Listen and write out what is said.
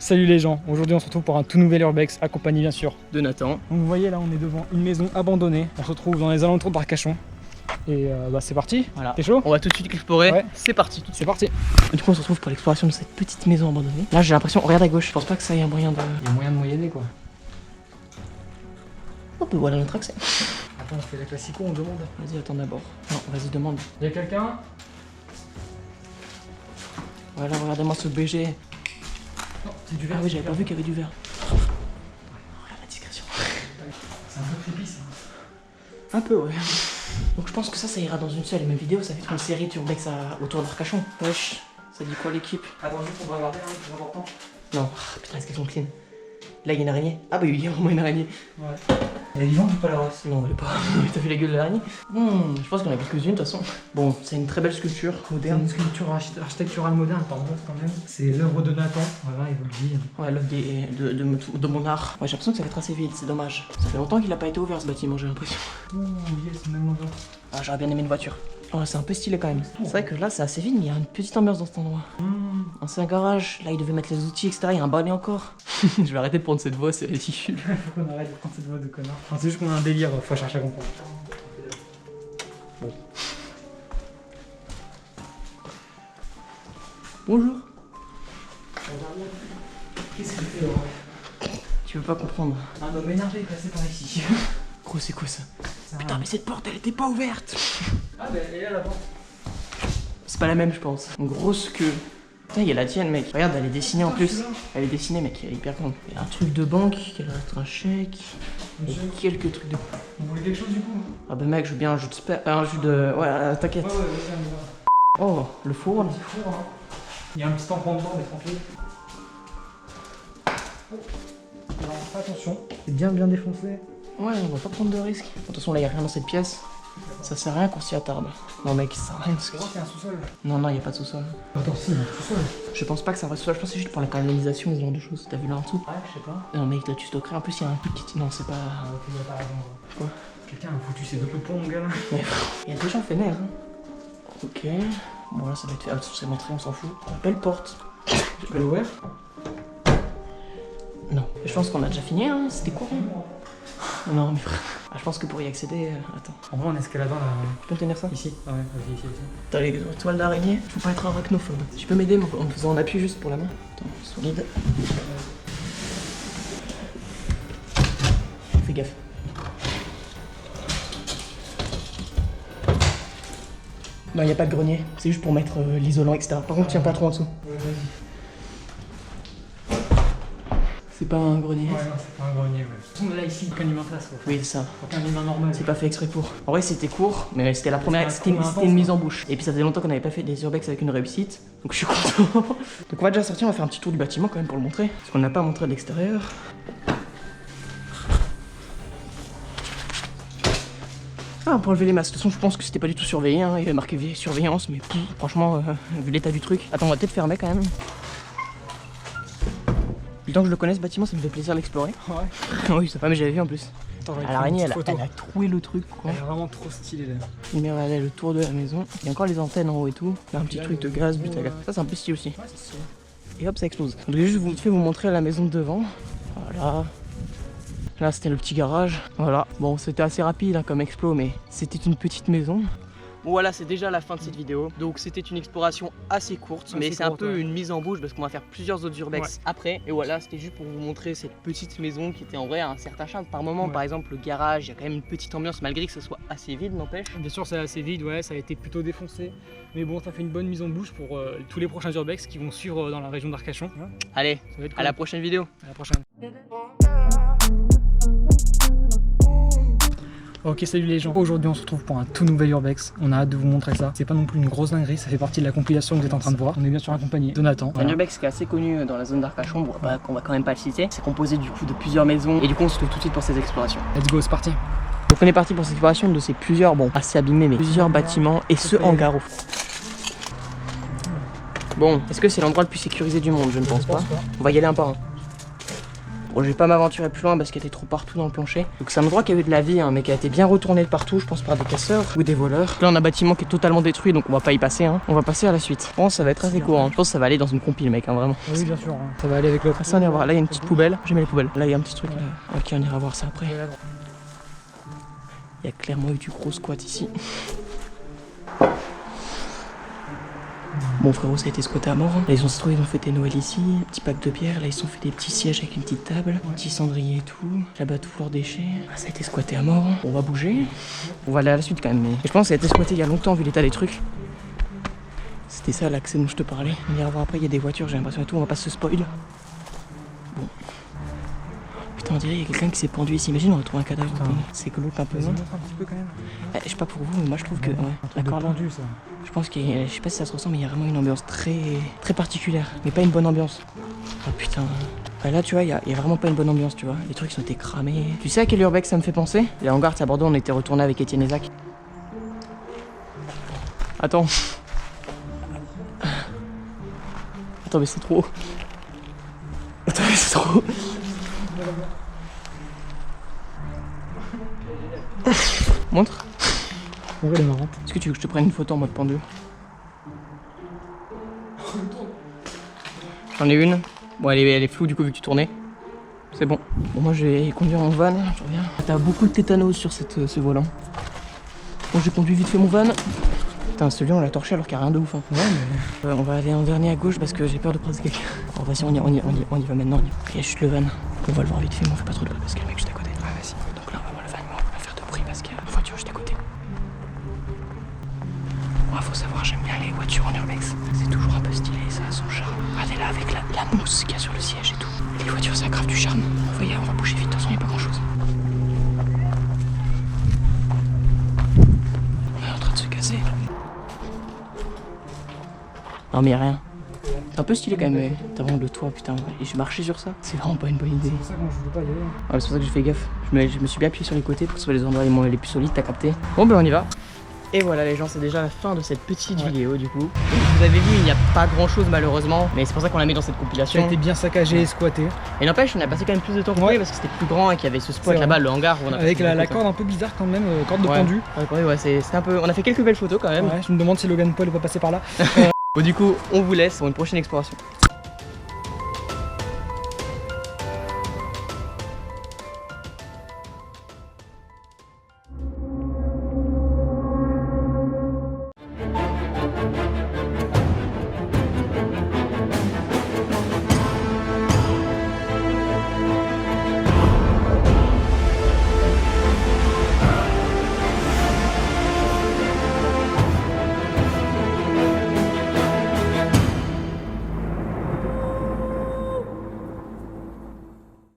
Salut les gens, aujourd'hui on se retrouve pour un tout nouvel Urbex accompagné bien sûr de Nathan. Donc vous voyez là on est devant une maison abandonnée, on se retrouve dans les alentours d'Arcachon. Et c'est parti, Voilà. T'es chaud? On va tout de suite explorer, Ouais. c'est parti. C'est parti. Du coup on se retrouve pour l'exploration de cette petite maison abandonnée. Là j'ai l'impression, regarde à gauche, je pense pas que ça ait un moyen de... Il y a moyen de moyenner quoi. Hop, voilà notre accès. Attends, on fait la classico, on demande. Vas-y, attends d'abord. Non, vas-y, demande. Il y a quelqu'un? Voilà, regardez-moi ce BG. Non, c'est du Ah verre. oui, j'avais pas vu qu'il y avait du verre. Regarde la discrétion. C'est un peu creepy ça. Un peu, ouais. Donc je pense que ça ira dans une seule et même vidéo, ça va être une série d'Urbex autour d'Arcachon. Wesh, ça dit quoi l'équipe? Attends, juste on va regarder, hein, c'est important. Non, putain, est-ce qu'elles sont clean? Là, il y a une araignée. Ah bah oui, il y a vraiment une araignée. Ouais. Elle est vivante ou pas la race? Non, elle est pas. T'as vu la gueule de l'araignée? Je pense qu'il y en a quelques-unes de toute façon. Bon, c'est une très belle sculpture C'est moderne. une sculpture architecturale moderne, pardon, quand même. C'est l'œuvre de Nathan, voilà, il vous le dit. Ouais, l'œuvre de mon art. Ouais, j'ai l'impression que ça va être assez vite, c'est dommage. Ça fait longtemps qu'il a pas été ouvert ce bâtiment, j'ai l'impression. Oh, yes, c'est même l'ambiance. Ah, j'aurais bien aimé une voiture. Oh, c'est un peu stylé quand même. C'est vrai que là, c'est assez vide, mais il y a une petite ambiance dans cet endroit. Ancien garage, là, il devait mettre les outils, etc. Il y a un balai encore. Je vais arrêter de prendre cette voix, c'est ridicule. Faut qu'on arrête de prendre cette voix de connard. Enfin, c'est juste qu'on a un délire, faut chercher à comprendre. Bon. Bonjour. Qu'est-ce que tu fais, Tu veux pas comprendre. un homme énervé est passé par ici. Gros, c'est quoi ça? Putain, mais cette porte, elle était pas ouverte. Ah bah elle est là la porte. C'est pas la même, je pense. Une grosse queue. Putain, il y a la tienne, mec. Regarde, elle est dessinée en plus. Elle est dessinée, mec. Elle est hyper grande. Il y a un truc de banque, il reste un chèque. Et quelques trucs de. Vous voulez quelque chose du coup? Ah bah mec, je veux bien un jus de un jus de. Ouais, t'inquiète. Ouais, vas-y, on y va. Oh, le four. Un petit four, hein. Il y a un petit tampon dedans, mais tranquille. Oh. Alors, fais attention. C'est bien défoncé. Ouais, on va pas prendre de risques. De toute façon, là, y a rien dans cette pièce. Ça sert à rien qu'on s'y attarde. Non, mec, ça sert à rien. C'est vrai qu'il y a un sous-sol. Non, non, y a pas de sous-sol. Attends, si, il y a un sous-sol. Je pense pas que ça va sous-sol. Je pense que c'est juste pour la canalisation, ce genre de choses. T'as vu là en dessous? Ouais, je sais pas. Non, mec, là, tu stockerais. En plus, y a un truc qui. Non, c'est pas. Ah, ok, il a pas raison. Quoi? Quelqu'un a foutu ses deux peupons, mon gars là. Mais il y a des gens fait hein. Ok. Bon, là, ça va être fait. Ah, c'est montré, on s'en fout. Belle porte. Tu peux l'ouvrir? Non. Je pense qu'on a déjà fini, hein. C'était court. Non, mais frère. Ah, je pense que pour y accéder. Attends. En vrai, on escaladant là. Tu peux me tenir ça? Ici. Ah ouais, vas-y, ici. T'as les toiles d'araignée. Faut pas être arachnophobe. Tu peux m'aider en me faisant un appui juste pour la main? Attends, solide. Fais gaffe. Non, y a pas de grenier. C'est juste pour mettre l'isolant, etc. Par contre, tiens pas trop en dessous. Ouais, vas-y. C'est pas un grenier. Ouais, non, c'est pas un grenier, ouais. De toute façon, là, ici, aucun humain face, quoi. Oui, c'est ça. Aucun humain normal. C'est pas fait exprès pour. En vrai, c'était court, mais c'était la première. C'était une mise en bouche. Et puis ça faisait longtemps qu'on n'avait pas fait des urbex avec une réussite. Donc je suis content. Donc on va déjà sortir, on va faire un petit tour du bâtiment quand même pour le montrer. Parce qu'on n'a pas montré de l'extérieur. Ah, on peut enlever les masques. De toute façon, je pense que c'était pas du tout surveillé. Hein. Il y avait marqué surveillance, mais franchement, vu l'état du truc. Attends, on va peut-être fermer quand même. Le temps que je le connais, ce bâtiment, ça me fait plaisir de l'explorer. Ouais. Oui, sa femme, j'avais vu en plus. Attends, À l'araignée, elle a troué le truc, quoi. Elle est vraiment trop stylée là. Mais regardez le tour de la maison. Il y a encore les antennes en haut et tout. Il y a un petit truc de gaz, but à gaz. Ça, c'est un peu stylé aussi. Ouais, c'est stylé. Et hop, ça explose. Donc, je vais juste vite fait vous montrer la maison de devant. Voilà. Là, c'était le petit garage. Voilà. Bon, c'était assez rapide hein, comme explo, mais c'était une petite maison. Bon, voilà, c'est déjà la fin de cette vidéo. Donc, c'était une exploration assez courte, mais c'est un peu une mise en bouche parce qu'on va faire plusieurs autres urbex après. Et voilà, c'était juste pour vous montrer cette petite maison qui était en vrai un certain charme. Par moment, par exemple, le garage, il y a quand même une petite ambiance malgré que ce soit assez vide, n'empêche. Bien sûr, c'est assez vide, ouais, ça a été plutôt défoncé. Mais bon, ça fait une bonne mise en bouche pour tous les prochains urbex qui vont suivre dans la région d'Arcachon. Allez, Ça va être à cool. la prochaine vidéo. À la prochaine. Ok, salut les gens. Aujourd'hui, on se retrouve pour un tout nouvel urbex. On a hâte de vous montrer ça. C'est pas non plus une grosse dinguerie, ça fait partie de la compilation que vous êtes en train de voir. On est bien sûr accompagné de Nathan. Un urbex qui est assez connu dans la zone d'Arcachon, bon, bah, qu'on va quand même pas le citer. C'est composé du coup de plusieurs maisons et du coup on se retrouve tout de suite pour ces explorations. Let's go, c'est parti. Donc on est parti pour cette exploration de ces plusieurs, bon assez abîmés, mais plusieurs bâtiments et ce hangar au fond. Bon, est-ce que c'est l'endroit le plus sécurisé du monde? Je ne pense pas. On va y aller un par un. Bon, je vais pas m'aventurer plus loin parce qu'elle était trop partout dans le plancher. Donc c'est un endroit qui a eu de la vie, hein, mais qui a été bien retourné de partout, je pense par des casseurs ou des voleurs. Là on a un bâtiment qui est totalement détruit, donc on va pas y passer, hein. On va passer à la suite. Bon, ça va être assez court, hein. Je pense que ça va aller dans une compile, mec, hein, vraiment. Oui, bien sûr, hein. Ça va aller avec l'autre. Ça, on ira voir. Là il y a une petite poubelle, je mets les poubelles. Là il y a un petit truc là. Ok, on ira voir ça après. Il y a clairement eu du gros squat ici. Mon frérot, ça a été squatté à mort. Là, ils ont fêté Noël ici. Petit pack de bière. Là, ils ont fait des petits sièges avec une petite table. Un petit cendrier et tout. Là-bas, tous leurs déchets. Ah, ça a été squatté à mort. On va bouger. On va aller à la suite quand même. Mais je pense que ça a été squatté il y a longtemps vu l'état des trucs. C'était ça l'accès dont je te parlais. On ira voir après. Il y a des voitures, j'ai l'impression et tout. On va pas se spoil. Bon. Putain, on dirait qu'il y a quelqu'un qui s'est pendu ici. Imagine, on retrouve un cadavre. C'est glauque un peu, non? Un petit peu quand même. Je sais pas pour vous, mais moi je trouve que. Ouais, D'accord, pendu ça. je pense qu'il y a, je sais pas si ça se ressent, mais il y a vraiment une ambiance très particulière, mais pas une bonne ambiance. Oh putain. Bah là, tu vois, il y a vraiment pas une bonne ambiance, tu vois. Les trucs sont été cramés. Tu sais à quel urbex ça me fait penser? Les hangars à Bordeaux, on était retourné avec Étienne et Zach. Attends. Attends, mais c'est trop haut. Attends, mais c'est trop haut. Montre. En vrai, elle est marrante. Est-ce que tu veux que je te prenne une photo en mode pendu? J'en ai une. Bon, elle est floue du coup vu que tu tournais. C'est bon. Bon, moi je vais conduire en van. Je reviens. T'as beaucoup de tétanos sur ce volant. Bon, j'ai conduit vite fait mon van. Putain, celui-là on l'a torché alors qu'il n'y a rien de ouf. Hein. Ouais, mais. On va aller en dernier à gauche parce que j'ai peur de croiser quelqu'un. Oh, vas-y, on y va maintenant. Ok, chute le van. On va le voir vite fait, mais on fait pas trop de bruit parce qu'il y a le mec juste à côté. Ouais, vas-y. Donc là, on va voir le van, mais on va pas faire de bruit parce qu'il y a une voiture juste à côté. Moi, faut savoir, j'aime bien les voitures en urbex. C'est toujours un peu stylé, ça a son charme. Regardez là avec la mousse qu'il y a sur le siège et tout. Les voitures, ça a grave du charme. Voyez, on va bouger vite, de toute façon, il n'y a pas grand chose. On est en train de se casser. Non, mais y a rien. C'est un peu stylé quand même, mais t'as vraiment le toit, putain. Et j'ai marché sur ça. C'est vraiment pas une bonne idée. C'est pour ça que moi je voulais pas y aller. Ouais, c'est pour ça que j'ai fait gaffe. Je me suis bien appuyé sur les côtés pour que ce soit les endroits les plus solides, t'as capté. Bon, ben on y va. Et voilà les gens, c'est déjà la fin de cette petite vidéo du coup. Donc, vous avez vu, il n'y a pas grand chose malheureusement, mais c'est pour ça qu'on l'a mis dans cette compilation. Ça a été bien saccagé et squatté. Et n'empêche, on a passé quand même plus de temps que parce que c'était plus grand et qu'il y avait ce spot là-bas, le hangar. Où on a avec la corde un peu bizarre quand même, corde de pendu. Ouais, c'est un peu. On a fait quelques belles photos quand même. Ouais, je me demande si Logan Paul va passer par là. Bon, du coup, on vous laisse pour une prochaine exploration.